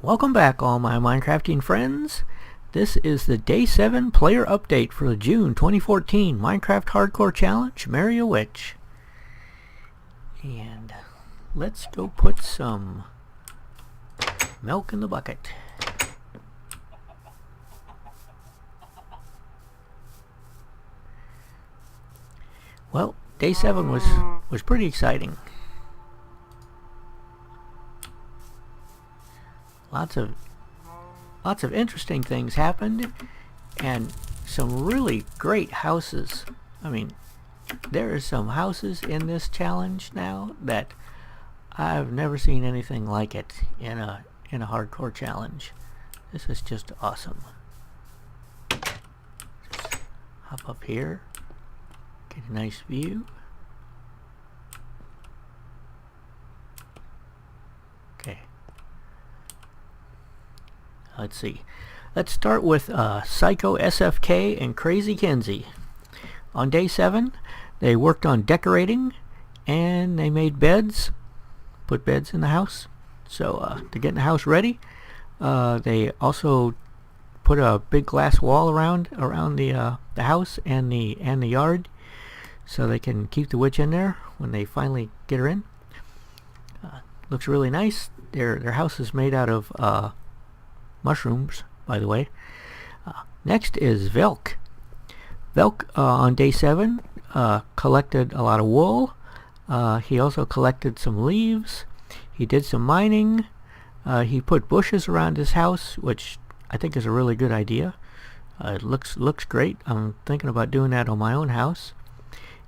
Welcome back, all my Minecrafting friends. This is the Day 7 player update for the June 2014 Minecraft Hardcore Challenge, Marry a Witch. And let's go put some milk in the bucket. Well, Day 7 was pretty exciting. Lots of interesting things happened, and some really great houses. I mean, there are some houses in this challenge now that I've never seen anything like it in a hardcore challenge. This is just awesome. Just hop up here, get a nice view. Okay. Let's see. Let's start with Psycho SFK and Crazy Kenzie. On Day 7, they worked on decorating, and they made beds, put beds in the house. So to get the house ready, they also put a big glass wall around the house and the yard, so they can keep the witch in there when they finally get her in. Looks really nice. Their house is made out of mushrooms, by the way. Next is Velk. Velk on Day 7 collected a lot of wool. He also collected some leaves. He did some mining. He put bushes around his house, which I think is a really good idea. It looks great. I'm thinking about doing that on my own house.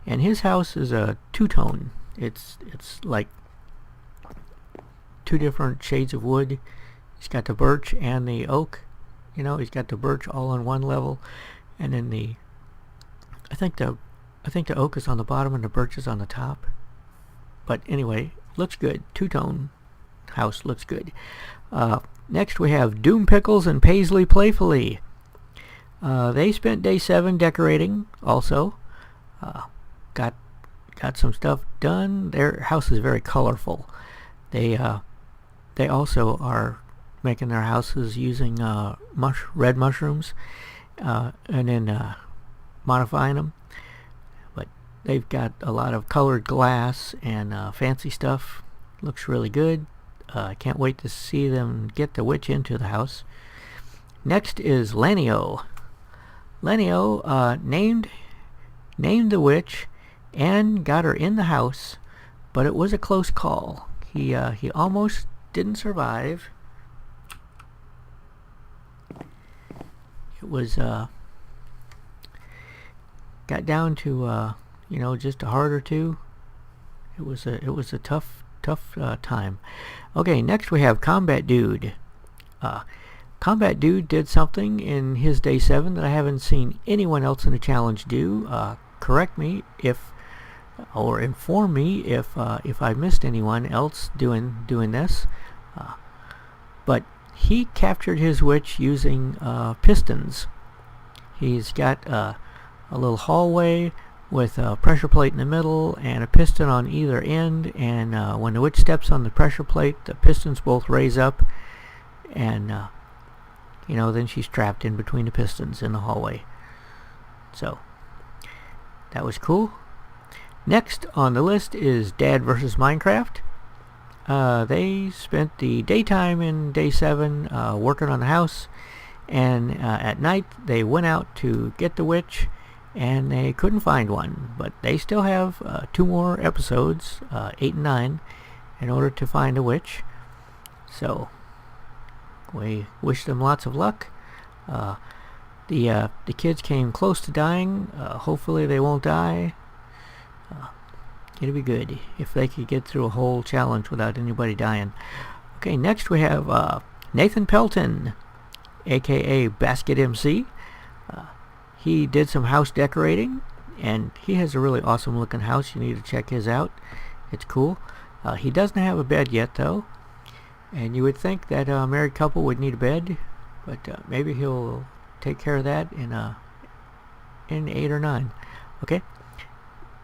And his house is a two-tone. It's like two different shades of wood. He's got the birch and the oak. You know, he's got the birch all on one level, and then I think the oak is on the bottom and the birch is on the top. But anyway, looks good. Two-tone house looks good. Next we have Doom Pickles and Paisley Playfully. They spent Day 7 decorating also. Got some stuff done. Their house is very colorful. They also are making their houses using red mushrooms and then modifying them. But they've got a lot of colored glass and fancy stuff. Looks really good. I can't wait to see them get the witch into the house. Next is Lenio. Lenio named the witch and got her in the house, but it was a close call. He almost didn't survive. It was got down to just a heart or two. It was a tough time. Okay, next we have Combat Dude. Combat Dude did something in his Day 7 that I haven't seen anyone else in the challenge do. Correct me or inform me if I missed anyone else doing this. But he captured his witch using pistons. He's got a little hallway with a pressure plate in the middle and a piston on either end, and when the witch steps on the pressure plate, the pistons both raise up, and then she's trapped in between the pistons in the hallway. So that was cool. Next on the list is Dad vs. Minecraft. They spent the daytime in Day 7 working on the house, and at night they went out to get the witch, and they couldn't find one. But they still have 2 more episodes, 8 and 9, in order to find a witch. So we wish them lots of luck. The kids came close to dying. Hopefully they won't die. It'd be good if they could get through a whole challenge without anybody dying. Okay, next we have Nathan Pelton, aka Basket MC. He did some house decorating, and he has a really awesome looking house. You need to check his out. It's cool. He doesn't have a bed yet though, and you would think that a married couple would need a bed, but maybe he'll take care of that in 8 or 9. Okay.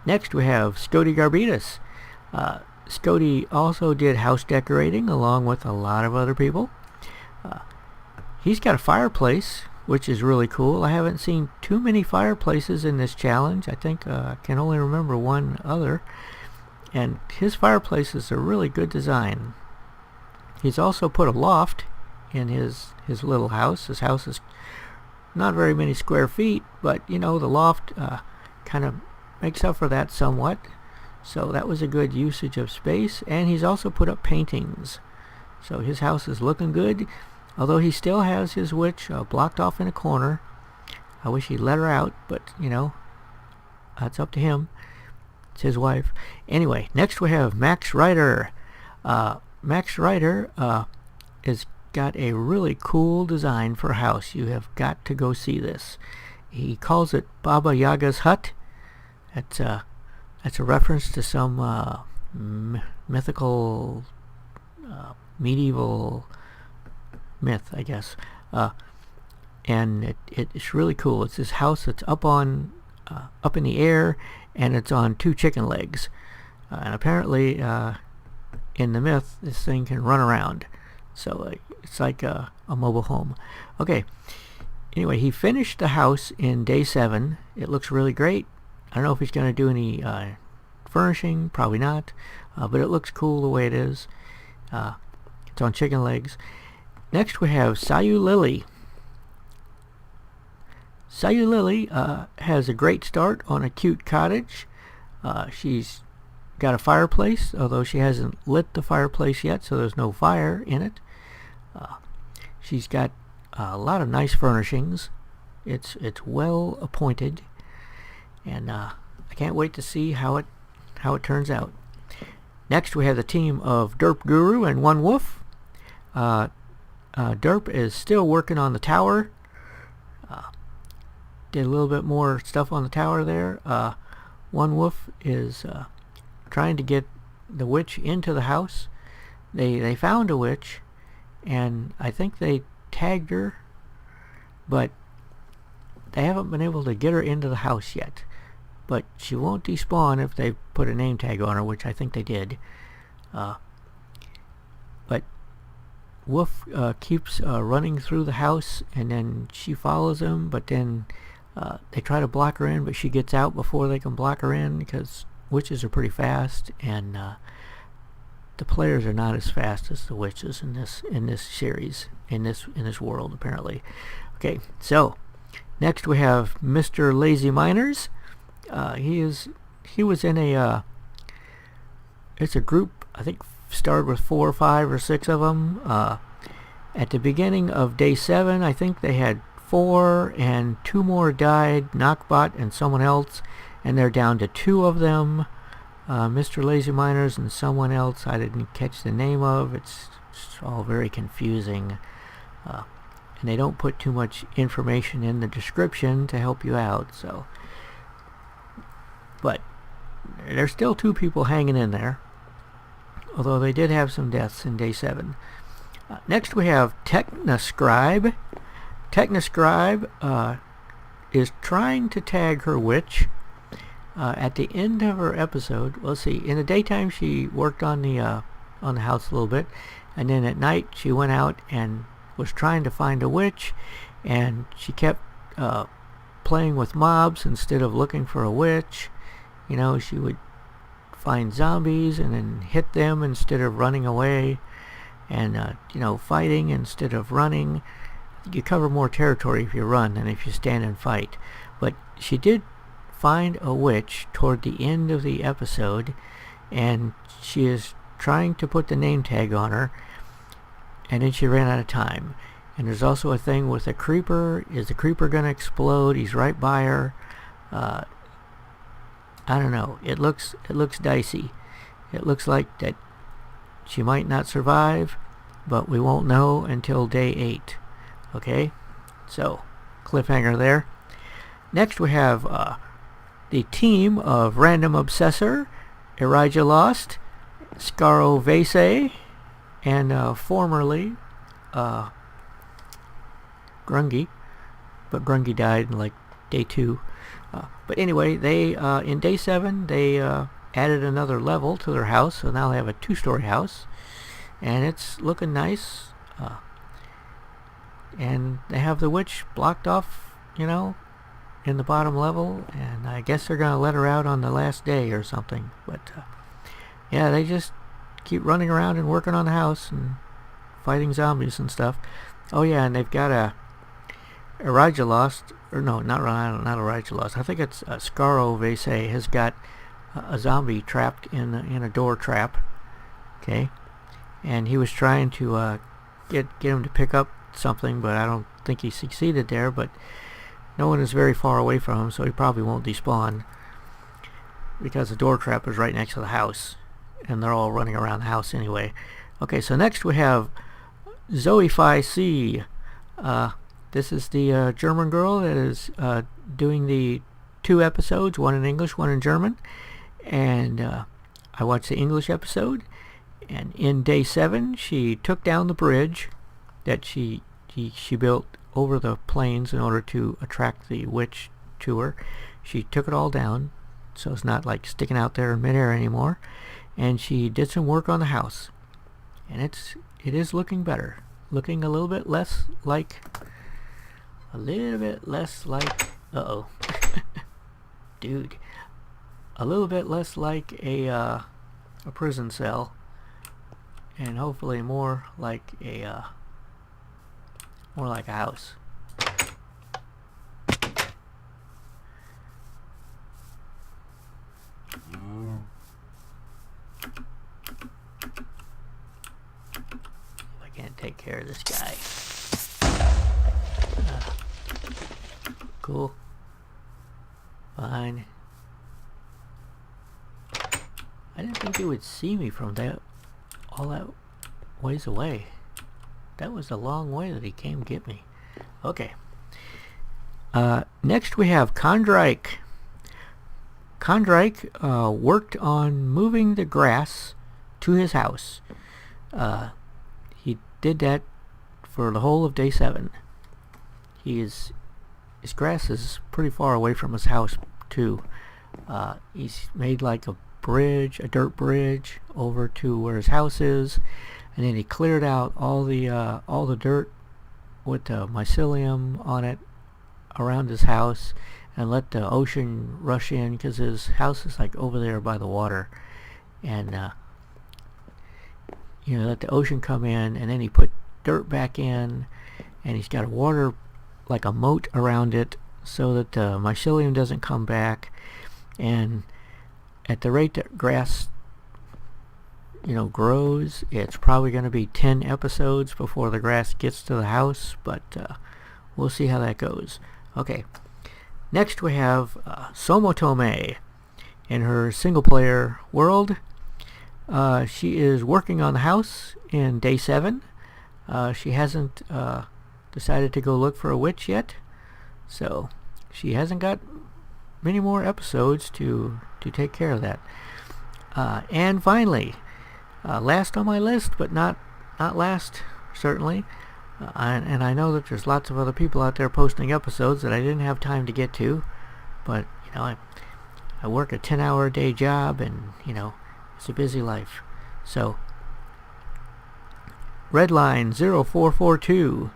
Next we have Scody Garbitas. Scody also did house decorating along with a lot of other people. He's got a fireplace, which is really cool. I haven't seen too many fireplaces in this challenge. I think I can only remember one other. And his fireplace is a really good design. He's also put a loft in his little house. His house is not very many square feet, but you know, the loft kind of makes up for that somewhat. So that was a good usage of space. And he's also put up paintings. So his house is looking good, although he still has his witch blocked off in a corner. I wish he'd let her out, but you know, it's up to him. It's his wife. Anyway, next we have Max Ryder. Max Ryder has got a really cool design for a house. You have got to go see this. He calls it Baba Yaga's hut. That's a reference to some mythical, medieval myth, I guess. And it's really cool. It's this house that's up in the air, and it's on 2 chicken legs. And apparently, in the myth, this thing can run around. So it's like a mobile home. Okay. Anyway, he finished the house in day 7. It looks really great. I don't know if he's going to do any furnishing. Probably not. But it looks cool the way it is. It's on chicken legs. Next we have Sayu Lily. Sayu Lily has a great start on a cute cottage. She's got a fireplace, although she hasn't lit the fireplace yet, so there's no fire in it. She's got a lot of nice furnishings. It's well appointed, and I can't wait to see how it turns out. Next we have the team of Derp Guru and One Wolf. Derp is still working on the tower. Did a little bit more stuff on the tower there. One Wolf is trying to get the witch into the house. They found a witch, and I think they tagged her, but they haven't been able to get her into the house yet. But she won't despawn if they put a name tag on her, which I think they did. But Wolf keeps running through the house, and then she follows him, but then they try to block her in, but she gets out before they can block her in, because witches are pretty fast, and the players are not as fast as the witches in this series, in this world, apparently. Okay, so next we have Mr. Lazy Miners. He was in it's a group, I think started with 4 or 5 or 6 of them. At the beginning of day 7, I think they had 4, and 2 more died, Knockbot and someone else, and they're down to 2 of them. Mr. Lazy Miners and someone else I didn't catch the name of. It's all very confusing, and they don't put too much information in the description to help you out. So, but there's still 2 people hanging in there, although they did have some deaths in day 7. Next we have Technoscribe. Technoscribe is trying to tag her witch. At the end of her episode, let's see, in the daytime she worked on the house a little bit, and then at night she went out and was trying to find a witch, and she kept playing with mobs instead of looking for a witch. You know, she would find zombies and then hit them instead of running away, and you know, fighting instead of running. You cover more territory if you run than if you stand and fight. But she did find a witch toward the end of the episode, and she is trying to put the name tag on her, and then she ran out of time. And there's also a thing with a creeper. Is the creeper gonna explode? He's right by her. I don't know. It looks dicey. It looks like that she might not survive, but we won't know until day 8. Okay, so cliffhanger there. Next we have the team of Random Obsessor, Elijah Lost, Scaro Vase, and formerly Grungy, but Grungy died in like day 2. But anyway, they in day 7 they added another level to their house, so now they have a 2-story house, and it's looking nice. and they have the witch blocked off, you know, in the bottom level, and I guess they're gonna let her out on the last day or something. But yeah, they just keep running around and working on the house and fighting zombies and stuff. Oh yeah, and they've got a Lost, or no, not Lost. I think it's Scaro Vese has got a zombie trapped in a door trap. Okay, and he was trying to get him to pick up something, but I don't think he succeeded there. But no one is very far away from him, so he probably won't despawn because the door trap is right next to the house, and they're all running around the house anyway. Okay, so next we have Zoe Phi C. This is the German girl that is doing the 2 episodes, one in English, one in German. And I watched the English episode, and in day 7 she took down the bridge that she built over the plains in order to attract the witch to her. She took it all down, so it's not like sticking out there in midair anymore. And she did some work on the house, and it is looking better, looking a little bit less like dude, a little bit less like a prison cell, and hopefully more like a house. If I can't take care of this guy. Cool. Fine. I didn't think it would see me from all that ways away. That was a long way that he came get me. Okay. Next we have Kondrike. Kondrike worked on moving the grass to his house. He did that for the whole of day 7. His grass is pretty far away from his house too. He's made like a dirt bridge over to where his house is, and then he cleared out all the dirt with the mycelium on it around his house, and let the ocean rush in because his house is like over there by the water, and let the ocean come in, and then he put dirt back in, and he's got a water like a moat around it so that the mycelium doesn't come back. And at the rate that grass grows, it's probably going to be 10 episodes before the grass gets to the house, but we'll see how that goes. Okay, next we have Somotome. In her single player world, she is working on the house in day 7. She hasn't decided to go look for a witch yet, so she hasn't got many more episodes to take care of that. And finally, last on my list, but not last certainly, and I know that there's lots of other people out there posting episodes that I didn't have time to get to, but I work a 10-hour a day job, and it's a busy life. So Redline 0442,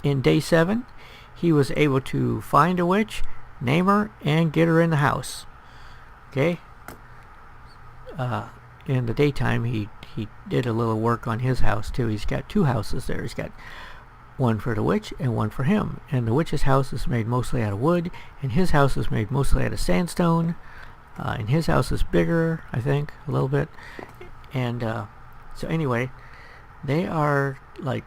in day 7, he was able to find a witch, name her, and get her in the house. Okay. In the daytime, he did a little work on his house too. He's got 2 houses there. He's got one for the witch and one for him. And the witch's house is made mostly out of wood, and his house is made mostly out of sandstone. And his house is bigger, I think, a little bit. And so anyway, they are like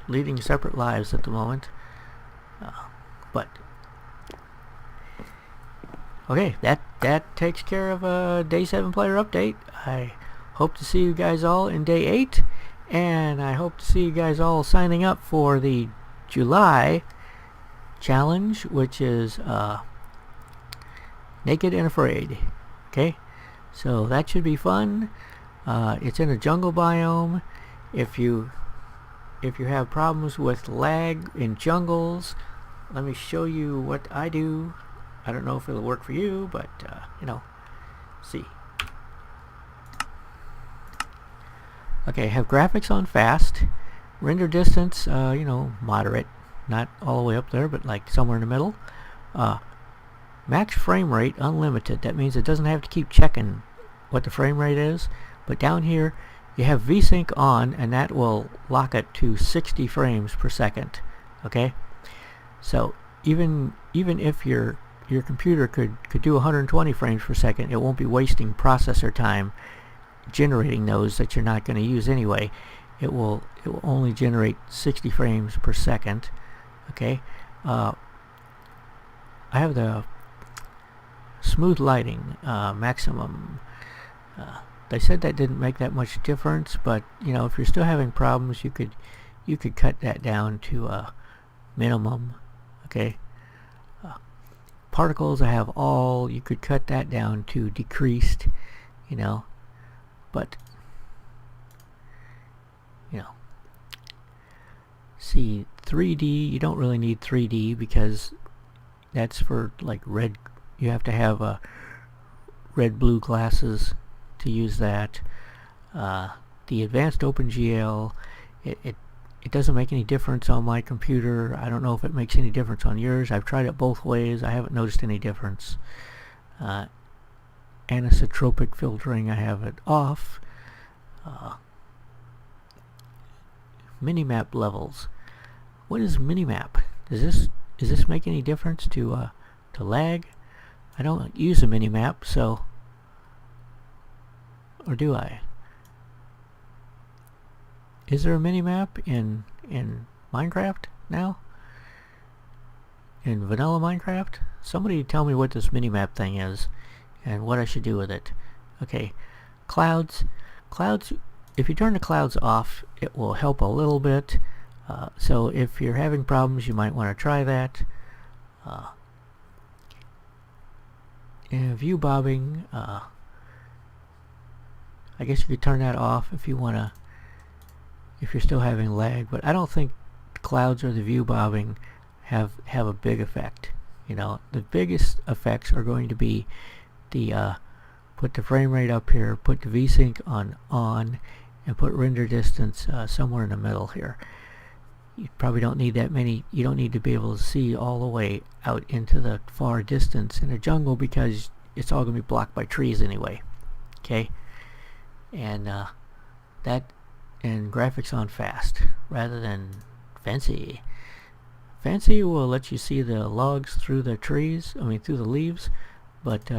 leading separate lives at the moment. But okay, that takes care of a day 7 player update. I hope to see you guys all in day 8, and I hope to see you guys all signing up for the July challenge, which is Naked and Afraid. Okay, so that should be fun. It's in a jungle biome. If you have problems with lag in jungles, let me show you what I do. I don't know if it'll work for you, but see. Okay, have graphics on fast. Render distance, you know, moderate, not all the way up there, but like somewhere in the middle. Max frame rate unlimited. That means it doesn't have to keep checking what the frame rate is. But down here, you have VSync on, and that will lock it to 60 frames per second. Okay, so even if your computer could do 120 frames per second, it won't be wasting processor time generating those that you're not going to use anyway. It will only generate 60 frames per second. Okay, I have the smooth lighting maximum. They said that didn't make that much difference, but you know, if you're still having problems, you could cut that down to minimum. Okay, particles I have all. You could cut that down to decreased. You know, but you know, see 3D. You don't really need 3D because that's for like red. You have to have red-blue glasses to use that. The advanced OpenGL, it doesn't make any difference on my computer. I don't know if it makes any difference on yours. I've tried it both ways. I haven't noticed any difference. Anisotropic filtering, I have it off. Minimap levels. What is minimap? Does this make any difference to lag? I don't use a minimap, so, or do I? Is there a minimap in Minecraft now? In vanilla Minecraft? Somebody tell me what this minimap thing is and what I should do with it. Okay, clouds. Clouds, if you turn the clouds off, it will help a little bit. So if you're having problems, you might want to try that. And view bobbing, I guess you could turn that off if you want to, if you're still having lag, but I don't think the clouds or the view bobbing have a big effect. You know, the biggest effects are going to be the put the frame rate up here, put the VSync on, and put render distance somewhere in the middle here. You probably don't need that many. You don't need to be able to see all the way out into the far distance in a jungle because it's all going to be blocked by trees anyway. Okay, and that and graphics on fast rather than fancy. Fancy will let you see the logs through the trees. I mean through the leaves, but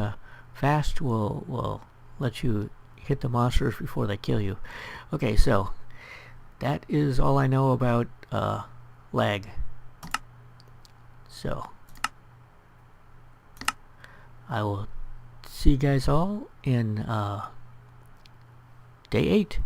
fast will let you hit the monsters before they kill you. Okay, so that is all I know about lag. So I will see you guys all in day 8.